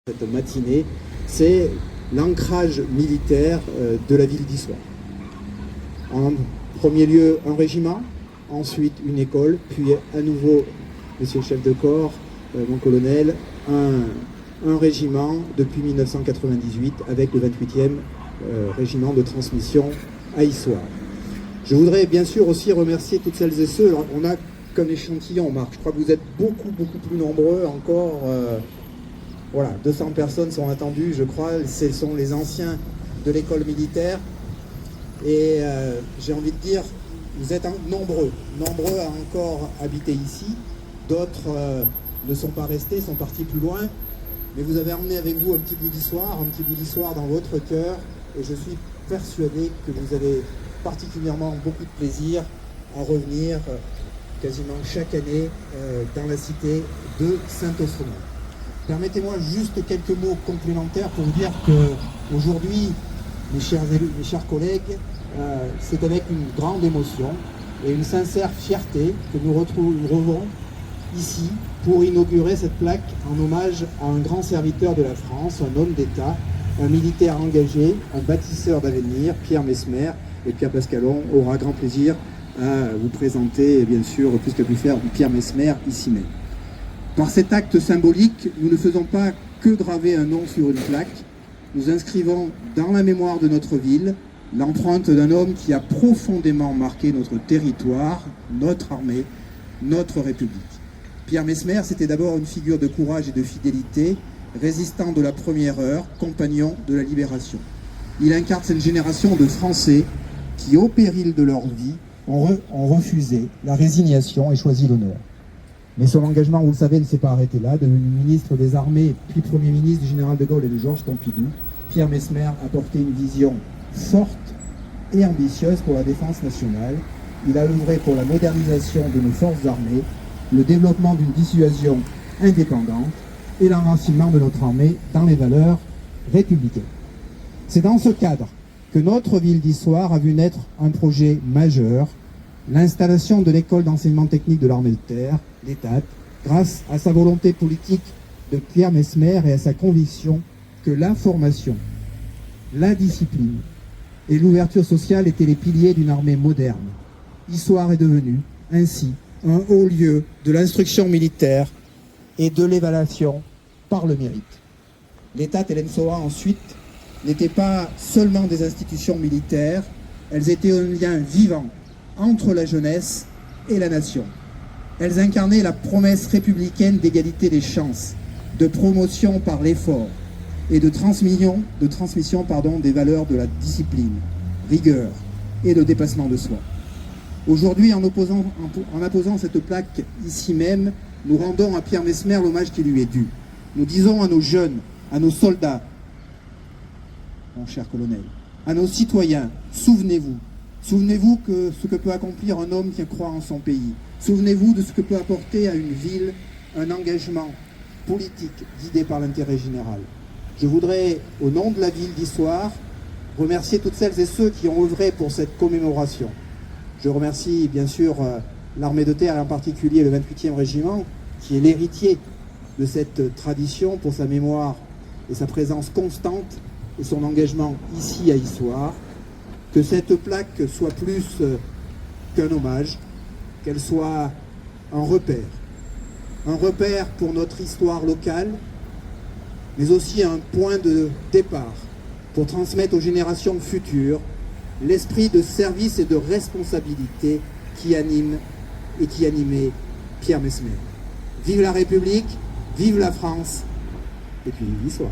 Cette matinée, c'est l'ancrage militaire de la ville d'Issoire. En premier lieu, un régiment, ensuite une école, puis à nouveau, monsieur le chef de corps, mon colonel, un régiment depuis 1998 avec le 28e régiment de transmission à Issoire. Je voudrais bien sûr aussi remercier toutes celles et ceux, alors, on a comme échantillon, Marc, je crois que vous êtes beaucoup plus nombreux encore. Voilà, 200 personnes sont attendues, je crois. Ce sont les anciens de l'école militaire. Et j'ai envie de dire, vous êtes nombreux à encore habiter ici. D'autres ne sont pas restés, sont partis plus loin. Mais vous avez emmené avec vous un petit bout d'histoire dans votre cœur. Et je suis persuadé que vous avez particulièrement beaucoup de plaisir à revenir quasiment chaque année dans la cité de Saint-Ostremont. Permettez-moi juste quelques mots complémentaires pour vous dire qu'aujourd'hui, mes chers collègues, c'est avec une grande émotion et une sincère fierté que nous retrouvons ici pour inaugurer cette plaque en hommage à un grand serviteur de la France, un homme d'État, un militaire engagé, un bâtisseur d'avenir, Pierre Messmer. Et Pierre Pascalon aura grand plaisir à vous présenter, bien sûr, tout ce qu'a pu faire Pierre Messmer ici même. Par cet acte symbolique, nous ne faisons pas que graver un nom sur une plaque, nous inscrivons dans la mémoire de notre ville l'empreinte d'un homme qui a profondément marqué notre territoire, notre armée, notre République. Pierre Messmer, c'était d'abord une figure de courage et de fidélité, résistant de la première heure, compagnon de la libération. Il incarne cette génération de Français qui, au péril de leur vie, ont refusé la résignation et choisi l'honneur. Mais son engagement, vous le savez, ne s'est pas arrêté là. Devenu ministre des Armées, puis Premier ministre du général de Gaulle et de Georges Pompidou, Pierre Messmer a porté une vision forte et ambitieuse pour la défense nationale. Il a œuvré pour la modernisation de nos forces armées, le développement d'une dissuasion indépendante et l'enracinement de notre armée dans les valeurs républicaines. C'est dans ce cadre que notre ville d'Issoire a vu naître un projet majeur, l'installation de l'école d'enseignement technique de l'armée de terre, l'ETAT, grâce à sa volonté politique de Pierre Messmer et à sa conviction que la formation, la discipline et l'ouverture sociale étaient les piliers d'une armée moderne. Issoire est devenu ainsi un haut lieu de l'instruction militaire et de l'évaluation par le mérite. L'ETAT et l'ENSOA ensuite n'étaient pas seulement des institutions militaires, elles étaient un lien vivant entre la jeunesse et la nation. Elles incarnaient la promesse républicaine d'égalité des chances, de promotion par l'effort et de transmission des valeurs de la discipline, rigueur et de dépassement de soi. Aujourd'hui, en apposant cette plaque ici même, nous rendons à Pierre Messmer l'hommage qui lui est dû. Nous disons à nos jeunes, à nos soldats, mon cher colonel, à nos citoyens, souvenez-vous que ce que peut accomplir un homme qui croit en son pays. Souvenez-vous de ce que peut apporter à une ville un engagement politique guidé par l'intérêt général. Je voudrais, au nom de la ville d'Issoire, remercier toutes celles et ceux qui ont œuvré pour cette commémoration. Je remercie bien sûr l'armée de terre et en particulier le 28e régiment, qui est l'héritier de cette tradition pour sa mémoire et sa présence constante et son engagement ici à Issoire. Que cette plaque soit plus qu'un hommage, qu'elle soit un repère pour notre histoire locale, mais aussi un point de départ pour transmettre aux générations futures l'esprit de service et de responsabilité qui anime et qui animait Pierre Messmer. Vive la République, vive la France, et puis vive Issoire.